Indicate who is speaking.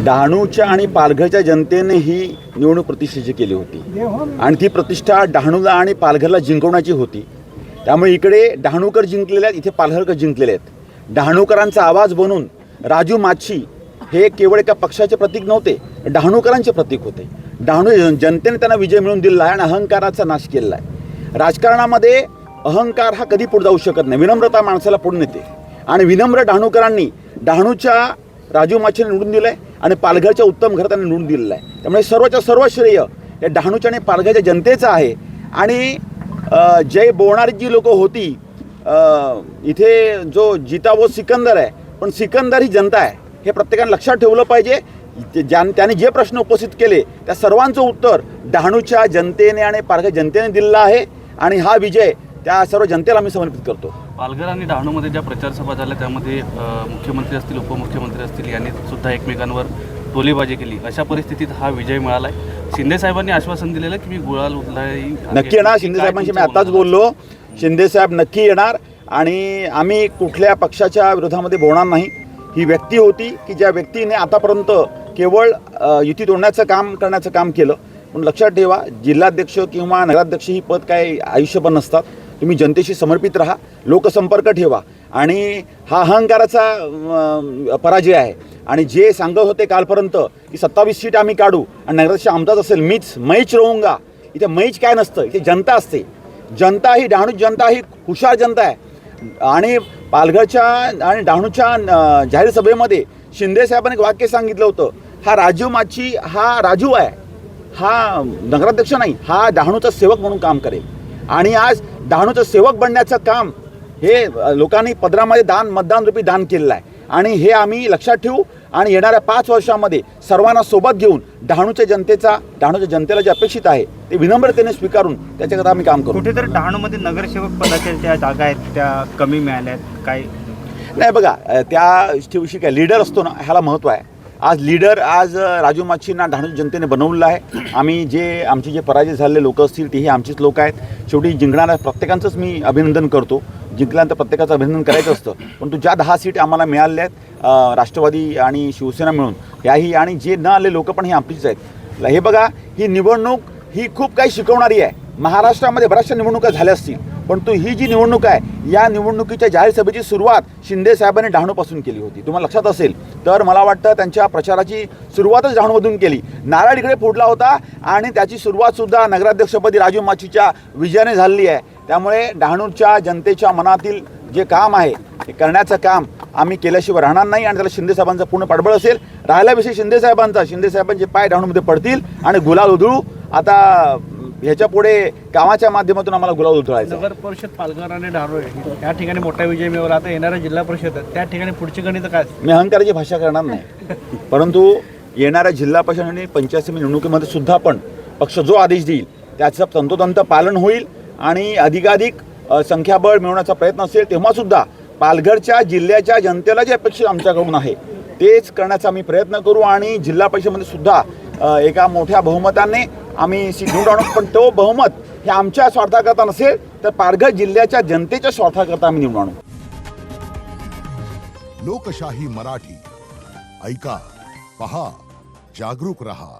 Speaker 1: डहाणूच्या आणि पालघरच्या जनतेने ही निवडणूक प्रतिष्ठेची केली होती आणि ती प्रतिष्ठा डहाणूला आणि पालघरला जिंकवण्याची होती. त्यामुळे इकडे डहाणूकर जिंकलेले आहेत, इथे पालघरकर जिंकलेले आहेत. डहाणूकरांचा आवाज बनून राजू माच्छी हे केवळ एका पक्षाचे प्रतीक नव्हते, डहाणूकरांचे प्रतीक होते. डहाणू जनतेने त्यांना विजय मिळवून दिला आहे आणि अहंकाराचा नाश केलेला आहे. राजकारणामध्ये अहंकार हा कधी पुढे जाऊ शकत नाही, विनम्रता माणसाला पुढे नेते. आणि विनम्र डहाणूकरांनी डहाणूच्या राजू माच्छीने निवडून दिलं आहे आणि पालघरच्या उत्तम घरात निवडून दिलेलं आहे. त्यामुळे सर्वच्या सर्व श्रेय या डहाणूच्या आणि पालघरच्या जनतेचं आहे. आणि जय बोलणारी जी लोकं होती, इथे जो जिता वो सिकंदर आहे, पण सिकंदर ही जनता आहे हे प्रत्येकाने लक्षात ठेवलं पाहिजे. त्याने जे प्रश्न उपस्थित केले त्या सर्वांचं उत्तर डहाणूच्या जनतेने आणि पालघर जनतेने दिलेलं आहे आणि हा विजय त्या सर्व जनतेला आम्ही समर्पित करतो.
Speaker 2: पालघर आणि डहाणूमध्ये ज्या प्रचारसभा झाल्या त्यामध्ये मुख्यमंत्री असतील, उपमुख्यमंत्री असतील यांनी सुद्धा एकमेकांवर टोलेबाजी केली. अशा परिस्थितीत हा विजय मिळाला आहे. शिंदे साहेबांनी आश्वासन दिलेलं की मी गुलाल उधळी
Speaker 1: नक्की येणार. शिंदे साहेबांशी मी आताच बोललो, शिंदे साहेब नक्की येणार आणि आम्ही कुठल्या पक्षाच्या विरोधामध्ये बोलणार नाही. ही व्यक्ती होती की ज्या व्यक्तीने आतापर्यंत केवळ युती तोडण्याचं काम करण्याचं काम केलं. पण लक्षात ठेवा, जिल्हाध्यक्ष किंवा नगराध्यक्ष ही पद काय आयुष्यभर नसतात. तुम्ही जनतेशी समर्पित राहा, लोकसंपर्क ठेवा आणि हा अहंकाराचा पराजय आहे. आणि जे सांगत होते कालपर्यंत की 27 सीट आम्ही काढू आणि नगराध्यक्ष आमचाच असेल, मैच राहूंगा, इथे मैच काय नसतं, इथे जनता असते. जनता ही डहाणू जनता ही हुशार जनता आहे. आणि पालघरच्या आणि डहाणूच्या जाहीर सभेमध्ये शिंदे साहेबांनी एक वाक्य सांगितलं होतं, हा राजू माच्छी हा राजू आहे, हा नगराध्यक्ष नाही, हा डहाणूचा सेवक म्हणून काम करेल. आणि आज डहाणूचं सेवक बनण्याचं काम हे लोकांनी पदरामध्ये मतदान रूपी दान केलेलं आहे. आणि हे आम्ही लक्षात ठेवू आणि येणाऱ्या 5 वर्षांमध्ये सर्वांना सोबत घेऊन डहाणूच्या जनतेला जे अपेक्षित आहे ते विनम्रतेने स्वीकारून त्याच्याकरता आम्ही काम करू.
Speaker 3: कुठेतरी डहाणूमध्ये नगरसेवक पदाच्या ज्या जागा आहेत त्या कमी मिळाल्या आहेत काय?
Speaker 1: नाही बघा, त्या दिवशी काय लीडर असतो ना, ह्याला महत्त्व आहे. आज राजू माच्छींना डहाणू जनतेने बनवलेलं आहे. आमचे जे पराजय झालेले लोक असतील तेही आमचीच लोक आहेत. शेवटी जिंकणाऱ्या प्रत्येकांचंच मी अभिनंदन करतो. जिंकल्यानंतर प्रत्येकाचं अभिनंदन करायचं असतं. परंतु ज्या 10 सीट आम्हाला मिळाल्या आहेत राष्ट्रवादी आणि शिवसेना मिळून, याही आणि जे न आले लोक पण हे आमचीच आहेत. हे बघा, ही निवडणूक ही खूप काही शिकवणारी आहे. महाराष्ट्रामध्ये बऱ्याचशा निवडणुका झाल्या असतील, परंतु ही जी निवडणूक आहे या निवडणुकीच्या जाहीर सभेची सुरुवात शिंदे साहेबांनी डहाणूपासून केली होती. तुम्हाला लक्षात असेल तर मला वाटतं त्यांच्या प्रचाराची सुरुवातच डहाणूमधून केली. नारळ इकडे फोडला होता आणि त्याची सुरुवातसुद्धा नगराध्यक्षपदी राजू माच्छीच्या विजयाने झालेली आहे. त्यामुळे डहाणूच्या जनतेच्या मनातील जे काम आहे हे करण्याचं काम आम्ही केल्याशिवाय राहणार नाही आणि त्याला शिंदे साहेबांचा पूर्ण पाठबळ असेल. राहिला विषय शिंदे साहेबांचे पाय डहाणूमध्ये पडतील आणि गुलाल उधळू. आता ह्याच्या पुढे गावाच्या माध्यमातून आम्हाला गुलाल उधळायचा.
Speaker 3: नगर परिषद पालघर आणि डहाणू या ठिकाणी मोठा विजय मिळवला. आता येणाऱ्या जिल्हा परिषद त्या ठिकाणी पुढची गणित काय?
Speaker 1: मी अहंकाराची भाषा करणार नाही, परंतु येणाऱ्या जिल्हा परिषद आणि पंचायत समिती निवडणुकीमध्ये सुद्धा पण पक्ष जो आदेश देईल त्याचं तंतोतंत पालन होईल आणि अधिकाधिक संख्याबळ मिळवण्याचा प्रयत्न असेल तेव्हा सुद्धा पालघरच्या जिल्ह्याच्या जनतेला जे अपेक्षित आमच्याकडून आहे तेच करण्याचा आम्ही प्रयत्न करू. आणि जिल्हा परिषदेमध्ये सुद्धा एका मोठ्या बहुमताने आम्ही घेऊन आणू. पण तो बहुमत हे आमच्या स्वार्थाकरता नसेल तर पालघर जिल्ह्याच्या जनतेच्या स्वार्थाकरता आम्ही निवडून आणू.
Speaker 4: लोकशाही मराठी ऐका, पहा, जागरूक रहा.